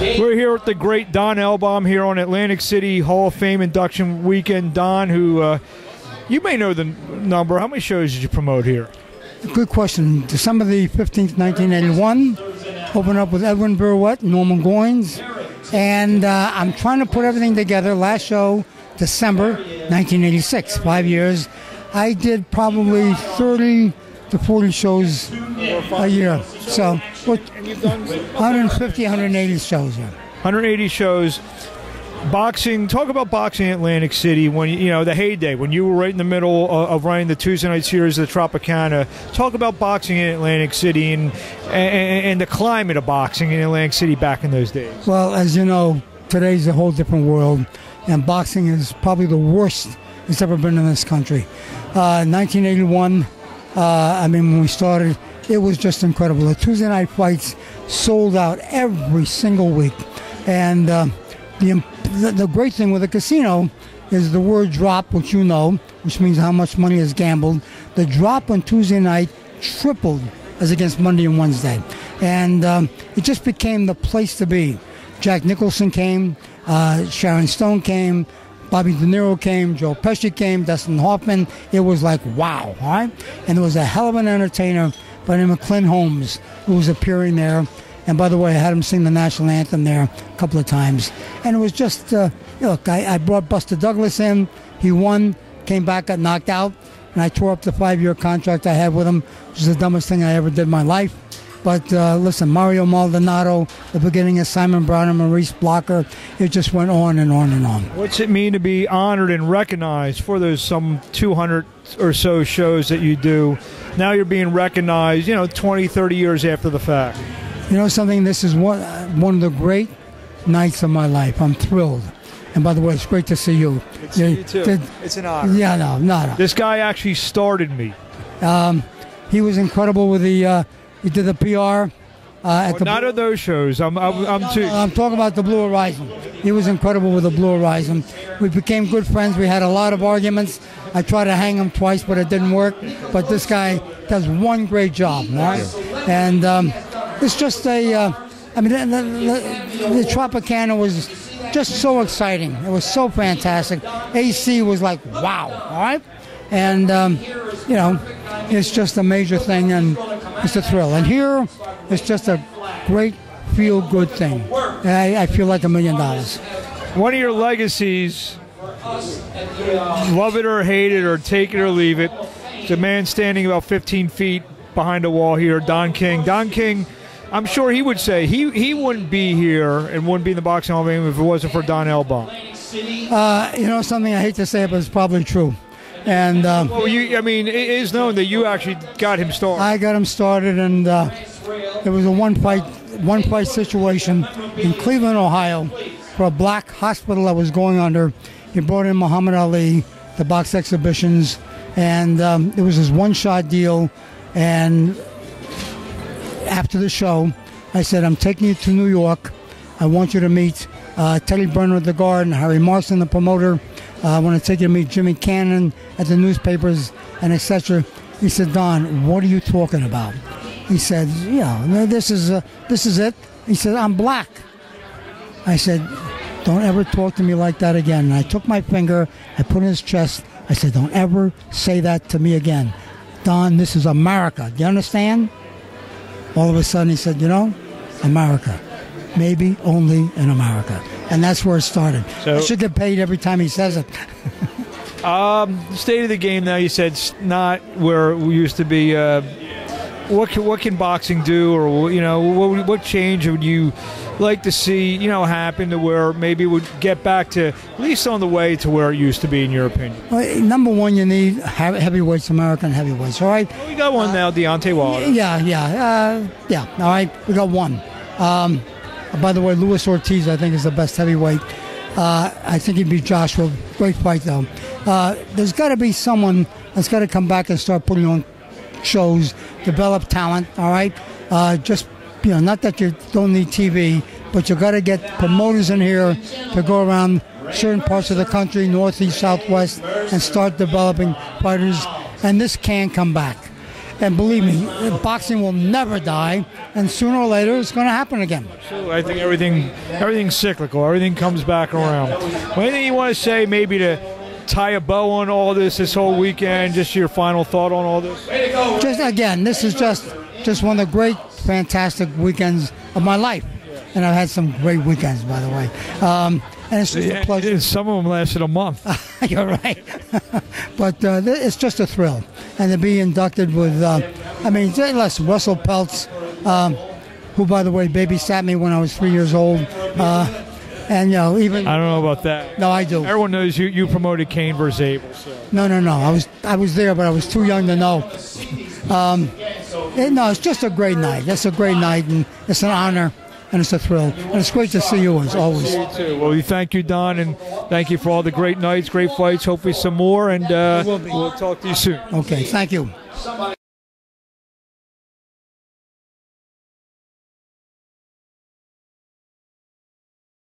We're here with the great Don Elbaum here on Atlantic City Hall of Fame induction weekend. Don, who you may know the number. How many shows did you promote here? Good question. December the 15th, 1981. Opened up with Edwin Burwett, Norman Goins. And I'm trying to put everything together. Last show, December 1986, 5 years. I did probably 30 to 40 shows a year. So, 150, 180 shows. Yeah. 180 shows. Boxing, talk about boxing in Atlantic City when, you know, the heyday, when you were right in the middle of running the Tuesday night series of the Tropicana. Talk about boxing in Atlantic City and the climate of boxing in Atlantic City back in those days. Well, as you know, today's a whole different world, and boxing is probably the worst it's ever been in this country. 1981, when we started, it was just incredible. The Tuesday night fights sold out every single week, and the great thing with a casino is the word drop, which you know, which means how much money is gambled. The drop on Tuesday night tripled as against Monday and Wednesday. And it just became the place to be. Jack Nicholson came, Sharon Stone came, Bobby De Niro came, Joe Pesci came, Dustin Hoffman. It was like, wow, all right? And there was a hell of an entertainer by the name of Clint Holmes who was appearing there. And by the way, I had him sing the national anthem there a couple of times. And it was just, look, I brought Buster Douglas in. He won, came back, got knocked out. And I tore up the 5-year contract I had with him, which is the dumbest thing I ever did in my life. But listen, Mario Maldonado, the beginning of Simon Brown and Maurice Blocker, it just went on and on and on. What's it mean to be honored and recognized for those some 200 or so shows that you do? Now you're being recognized, 20, 30 years after the fact. You know something? This is one of the great nights of my life. I'm thrilled. And by the way, it's great to see you. You too. It's an honor. Yeah, no. This guy actually started me. He was incredible with the. He did the PR. Not at those shows. I'm talking about the Blue Horizon. He was incredible with the Blue Horizon. We became good friends. We had a lot of arguments. I tried to hang him twice, but it didn't work. But this guy does one great job, right? And it's just the Tropicana was just so exciting. It was so fantastic. AC was like, wow, all right? And, it's just a major thing, and it's a thrill. And here, it's just a great, feel-good thing. And I feel like $1 million. One of your legacies, love it or hate it or take it or leave it, is a man standing about 15 feet behind a wall here, Don King. Don King, I'm sure he would say he wouldn't be here and wouldn't be in the Boxing Hall of Fame if it wasn't for Don Elbaum. Something I hate to say, but it's probably true. And it is known that you actually got him started. I got him started, and it was a one fight situation in Cleveland, Ohio, for a black hospital that was going under. He brought in Muhammad Ali, the box exhibitions, and it was this one-shot deal. And after the show, I said, I'm taking you to New York. I want you to meet Teddy Bernard, the guard, and Harry Marston, the promoter. I want to take you to meet Jimmy Cannon at the newspapers and etc. He said, Don, what are you talking about? He said, this is it. He said, I'm black. I said, don't ever talk to me like that again. And I took my finger, I put it in his chest. I said, don't ever say that to me again. Don, this is America. Do you understand? All of a sudden he said, America. Maybe only in America. And that's where it started. So, I should get paid every time he says it. State of the game now, you said it's not where we used to be. What can boxing do, or what change would you like to see happen to where maybe it would get back to at least on the way to where it used to be, in your opinion? Well, number one, you need heavyweights, American heavyweights. All right. Well, we got one now, Deontay Wilder. Yeah. All right, we got one. By the way, Luis Ortiz, I think, is the best heavyweight. I think he'd beat Joshua. Great fight, though. There's got to be someone that's got to come back and start putting on shows, develop talent, all right? Not that you don't need TV, but you got to get promoters in here to go around certain parts of the country, northeast, southwest, and start developing fighters. And this can come back. And believe me, boxing will never die, and sooner or later it's going to happen again. I think everything's cyclical. Everything comes back around. Well, anything you want to say, maybe to tie a bow on all this whole weekend? Just your final thought on all this. Just again, this is just one of the great, fantastic weekends of my life, and I've had some great weekends, by the way. And it's just a pleasure. Some of them lasted a month. You're right. But it's just a thrill. And to be inducted with, listen, Russell Peltz, who, by the way, babysat me when I was 3 years old. And, even... I don't know about that. No, I do. Everyone knows you promoted Kane versus Abel. So. No. I was there, but I was too young to know. It's just a great night. It's a great night, and it's an honor. And it's a thrill. And it's great to see you, as always. You too. Well, we thank you, Don, and thank you for all the great nights, great fights. Hopefully some more, and we'll talk to you soon. Okay, thank you.